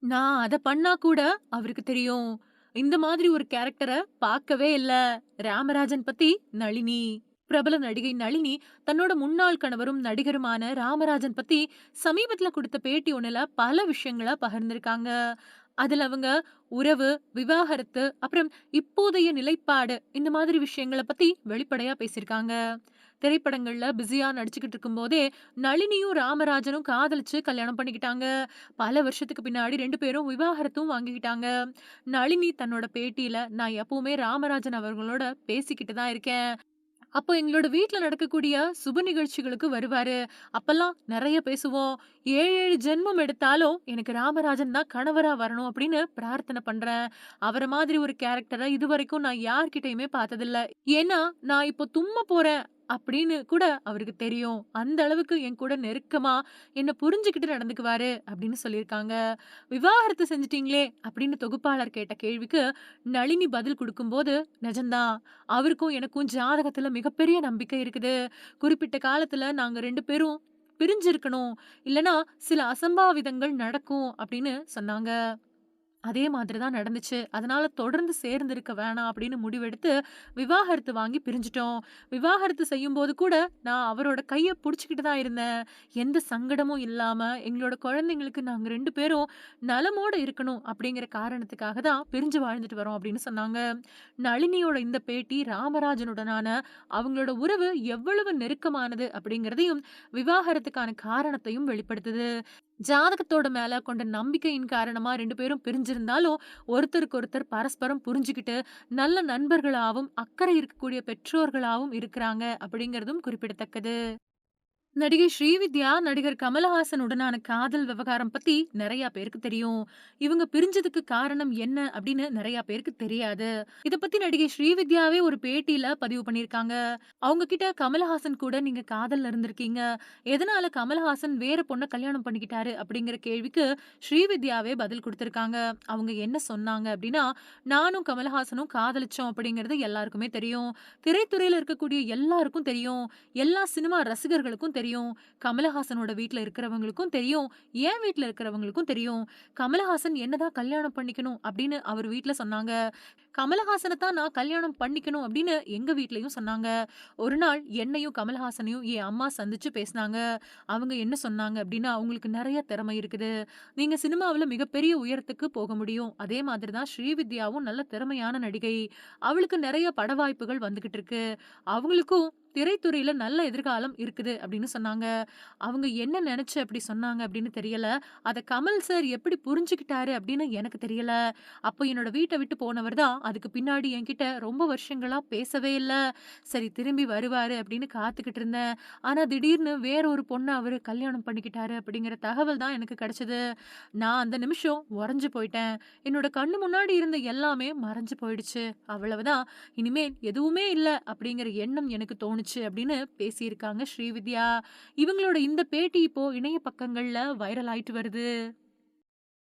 நான் அத பண்ணா கூட அவருக்கு தெரியும். இந்த மாதிரி ஒரு கேரக்டர பார்க்கவே இல்ல. ராமராஜன் பத்தி நளினி. பிரபல நடிகை நளினி தன்னோட முன்னாள் கணவரும் நடிகருமான ராமராஜன் பத்தி சமீபத்துல குடுத்த பேட்டி ஒண்ணுல பல விஷயங்கள பகிர்ந்திருக்காங்க. அதுல அவங்க உறவு, விவாகரத்து, அப்புறம் இப்போதைய நிலைப்பாடு இந்த மாதிரி விஷயங்கள பத்தி வெளிப்படையா பேசியிருக்காங்க. திரைப்படங்கள்ல பிஸியா நடிச்சுக்கிட்டு இருக்கும்போதே, நளினியும் ராமராஜனும் காதலிச்சு கல்யாணம் பண்ணிக்கிட்டாங்க. பல வருஷத்துக்கு பின்னாடி 2 பேரும் விவாகரத்தும் வாங்கிக்கிட்டாங்க. நளினி தன்னோட பேட்டியில, "நான் எப்பவுமே ராமராஜன் அவர்களோட பேசிக்கிட்டு தான் இருக்கேன். அப்போ எங்களோட வீட்ல நடக்கக்கூடிய சுப நிகழ்ச்சிகளுக்கு வருவாரு. அப்பல்லாம் நெறைய பேசுவோம். 7, 7 ஜென்மம் எடுத்தாலும் எனக்கு ராமராஜன் தான் கணவரா வரணும் அப்படின்னு பிரார்த்தனை பண்றேன். அவர மாதிரி ஒரு கேரக்டர இதுவரைக்கும் நான் யார்கிட்டயுமே பார்த்ததில்ல. ஏன்னா, நான் இப்போ தும்ம போறேன் அப்படின்னு கூட அவருக்கு தெரியும். அந்த அளவுக்கு என் கூட நெருக்கமா என்ன புரிஞ்சுகிட்டு நடந்துக்குவாரு அப்படின்னு சொல்லியிருக்காங்க. விவாகரத்து செஞ்சுட்டீங்களே அப்படின்னு தொகுப்பாளர் கேட்ட கேள்விக்கு நளினி பதில் குடுக்கும்போது, நிஜம்தான். அவருக்கும் எனக்கும் ஜாதகத்துல மிகப்பெரிய நம்பிக்கை இருக்குது. குறிப்பிட்ட காலத்துல நாங்க 2 பேரும் பிரிஞ்சிருக்கணும். இல்லன்னா சில அசம்பாவிதங்கள் நடக்கும் அப்படின்னு சொன்னாங்க. அதே மாதிரி தான் நடந்துச்சு. அதனால தொடர்ந்து சேர்ந்து இருக்க வேணாம் அப்படின்னு முடிவெடுத்து, விவாகரத்து வாங்கி பிரிஞ்சுட்டோம். விவாகரத்து செய்யும்போது கூட நான் அவரோட கைய புடிச்சுக்கிட்டு தான் இருந்தேன். எந்த சங்கடமும் இல்லாம எங்களோட குழந்தைங்களுக்கு நாங்க 2 பேரும் நலமோட இருக்கணும் அப்படிங்கிற காரணத்துக்காக தான் பிரிஞ்சு வாழ்ந்துட்டு வரோம் அப்படின்னு சொன்னாங்க. நளினியோட இந்த பேட்டி ராமராஜனுடனான அவங்களோட உறவு எவ்வளவு நெருக்கமானது அப்படிங்கிறதையும், விவாகரத்துக்கான காரணத்தையும் வெளிப்படுத்துது. ஜாதகத்தோட மேல கொண்ட நம்பிக்கையின் காரணமா 2 பேரும் பிரிஞ்சிருந்தாலும், ஒருத்தருக்கு ஒருத்தர் பரஸ்பரம் புரிஞ்சுகிட்டு, நல்ல நண்பர்களாவும், அக்கறை இருக்கக்கூடிய பெற்றோர்களாவும் இருக்கிறாங்க அப்படிங்கிறதும் குறிப்பிடத்தக்கது. நடிகை ஸ்ரீவித்யா, நடிகர் கமலஹாசன் உடனான காதல் விவகாரம் பத்தி நெறைய பேருக்கு தெரியும். இவங்க பிரிஞ்சதுக்கு காரணம் என்ன அப்படின்னு நெறைய பேருக்கு தெரியாது. இத பத்தி நடிகை ஸ்ரீவித்யாவே ஒரு பேட்டியில பதிவு பண்ணியிருக்காங்க. அவங்க கிட்ட கமலஹாசன் கூட நீங்க காதல்ல இருந்திருக்கீங்க. எதனால கமலஹாசன் வேற பொண்ண கல்யாணம் பண்ணிக்கிட்டாரு அப்படிங்கிற கேள்விக்கு ஸ்ரீவித்யாவே பதில் குடுத்திருக்காங்க. அவங்க என்ன சொன்னாங்க அப்படின்னா, நானும் கமலஹாசனும் காதலிச்சோம் அப்படிங்கிறது எல்லாருக்குமே தெரியும். திரைத்துறையில இருக்கக்கூடிய எல்லாருக்கும் தெரியும். எல்லா சினிமா ரசிகர்களுக்கும் தெரியும். கமலஹாசனோட வீட்ல இருக்கிறவங்களுக்கும் தெரியும். என் வீட்ல இருக்கிறவங்களுக்கும் தெரியும். கமலஹாசன் என்னதான் கல்யாணம் பண்ணிக்கணும் அப்படின்னு அவர் வீட்ல சொன்னாங்க. கமலஹாசன தான் நான் கல்யாணம் பண்ணிக்கணும் அப்படின்னு எங்க வீட்லயும் சொன்னாங்க. ஒரு நாள் என்னையும் கமலஹாசனையும் என் அம்மா சந்திச்சு பேசினாங்க. அவங்க என்ன சொன்னாங்க அப்படின்னா, "உங்களுக்கு நெறைய திறமை இருக்குது. நீங்க சினிமாவுல மிகப்பெரிய உயரத்துக்கு போக முடியும். அதே மாதிரி தான் ஸ்ரீவித்யாவும் நல்ல திறமையான நடிகை. அவளுக்கு நெறைய பட வாய்ப்புகள் வந்துகிட்டு இருக்கு. அவங்களுக்கும் திரைத்துறையில நல்ல எதிர்காலம் இருக்குது" அப்படின்னு சொன்னாங்க. அவங்க என்ன நெனச்சு அப்படி சொன்னாங்க அப்படின்னு தெரியல. அத கமல் சார் எப்படி புரிஞ்சுக்கிட்டாரு அப்படின்னு எனக்கு தெரியல. அப்போ என்னோட வீட்ட விட்டு போனவர் தான் அதுக்கு பின்னாடி என்கிட்ட ரொம்ப வருஷங்களா பேசவே இல்ல. சரி திரும்பி வருவாரு அப்படின்னு காத்துக்கிட்டு இருந்தேன். ஆனா திடீர்னு வேற ஒரு பொண்ண அவரு கல்யாணம் பண்ணிக்கிட்டாரு அப்படிங்கிற தகவல் தான் எனக்கு கிடைச்சது. நான் அந்த நிமிஷம் உறைஞ்சு போயிட்டேன். என்னோட கண்ணு முன்னாடி இருந்த எல்லாமே மறைஞ்சு போயிடுச்சு. அவ்வளவுதான். இனிமேல் எதுவுமே இல்ல அப்படிங்கிற எண்ணம் எனக்கு தோணுச்சு அப்படின்னு பேசியிருக்காங்க ஸ்ரீவித்யா. இவங்களோட இந்த பேட்டி இப்போ இணைய பக்கங்கள்ல வைரல் ஆயிட்டு வருது.